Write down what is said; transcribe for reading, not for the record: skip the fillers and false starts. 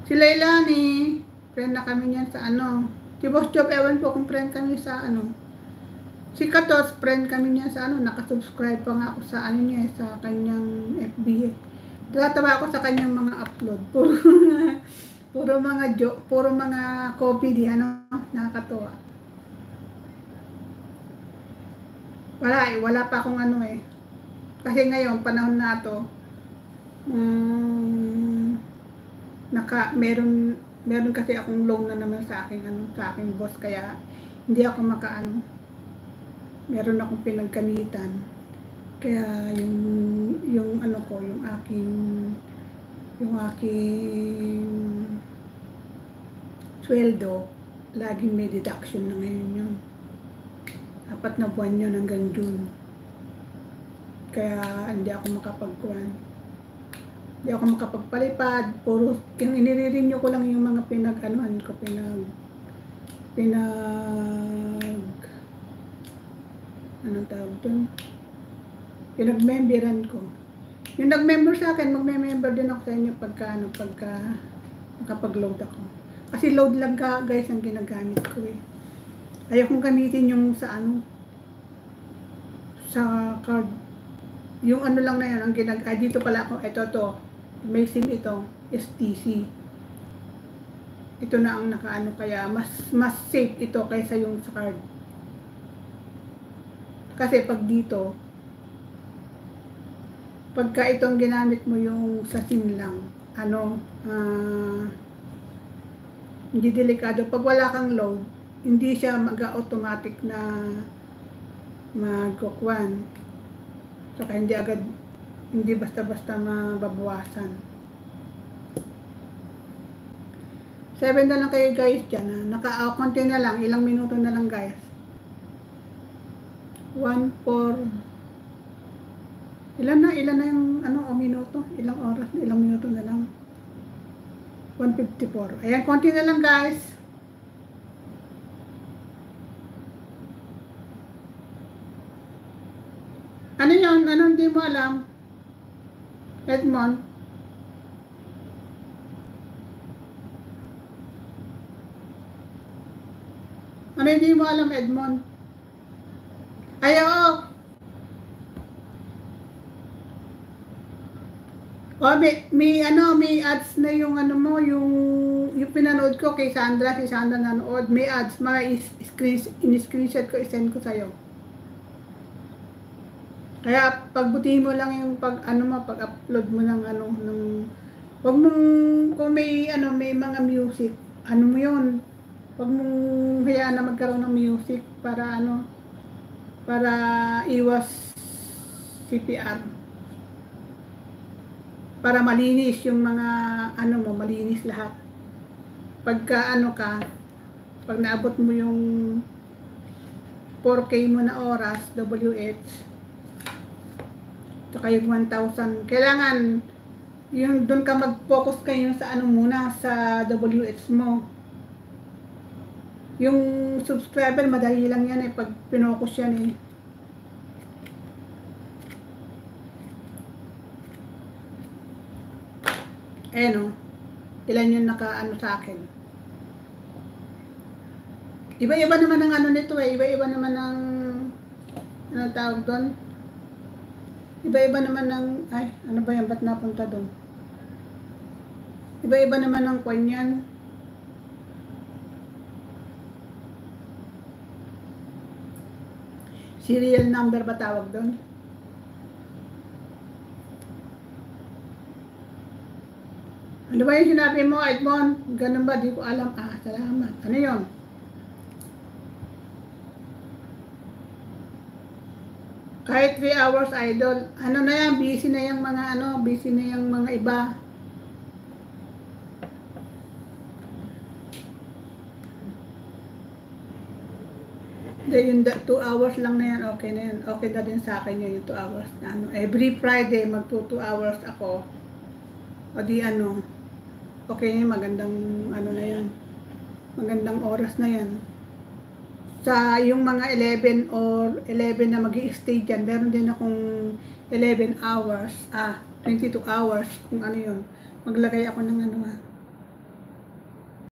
Si Leilani, friend na kami niyan sa ano. Si Boss Job, ewan po kung friend kami sa ano. Si Katos, friend kami niya sa ano. Nakasubscribe pa nga ako sa ano niya, sa kanyang FB. Tatawa ako sa kanyang mga upload. Puro mga copy di ano, nakakatuwa. Wala pa akong ano eh. Kasi ngayon, panahon na to, meron kasi akong loan na naman sa aking boss, kaya hindi ako makaano. Meron akong pinagkanitan. Kaya yung ano ko, yung aking sweldo, laging may deduction na ngayon yun. 4 na buwan yun hanggang June. Kaya hindi ako makapagpalipad. Puro, inire-renew ko lang yung mga pinag-anuhan ko, anong tawag doon? Pinag-memberan ko. Yung nag-member sa akin, magme-member din ako sa inyo pagka makapag-load ako. Kasi load lang guys ang ginagamit ko eh. Ayaw kong gamitin yung sa card. Yung ano lang na yan, ang dito pala ako, ito, may SIM ito, STC. Ito na ang nakaano, kaya mas safe ito kaysa yung sa card. Kasi pag dito, pagka itong ginamit mo yung sa SIM lang, hindi delikado. Pag wala kang load, hindi siya mag-automatic na magkukwan. Saka hindi basta-basta mababawasan. 7 na lang kayo guys dyan. Konti na lang, ilang minuto na lang guys. 1-4. Ilan na yung minuto? Ilang oras na, ilang minuto na lang. 1:54. Ayan, konti na lang guys. Ano yun? Ano hindi mo alam? Edmond? Ano hindi mo alam, Edmond? Ay, oo. May ads na yung yung pinanood ko kay Sandra, si Sandra nanood. May ads, in-screenshot ko, isend ko sa'yo. Kaya pagbutihin mo lang yung pag-upload mo ng wag mong, kung may mga music, mo yun. Wag mong hayaan na magkaroon ng music para para iwas CPR. Para malinis yung mga malinis lahat. Pagka pag naabot mo yung 4K mo na oras, WH, saka yung 1,000, kailangan yung doon ka mag-focus kayo sa muna, sa WH mo. Yung subscriber, madali lang yan pag pinokus yan ilan yung naka sa akin. Iba-iba naman ang nito iba-iba naman ang tawag doon. Iba-iba naman ng, ano ba yan, ba't napunta doon? Iba-iba naman ng coin yan. Serial number ba tawag doon? Ano ba yung sinabi mo, Edmond? Ganun ba? Di ko alam. Salamat. Ano yun? Kahit 3 hours, idol. Ano na yan? Busy na yung mga busy na yung mga iba. Yung 2 hours lang na yan, okay na yan. Okay na din sa akin yung 2 hours na every Friday, mag 2 hours ako. O di okay na, magandang na yan. Magandang oras na yan. Sa yung mga 11 or 11 na mag-i-stay dyan, meron din akong 11 hours, 22 hours, kung yun. Maglagay ako ng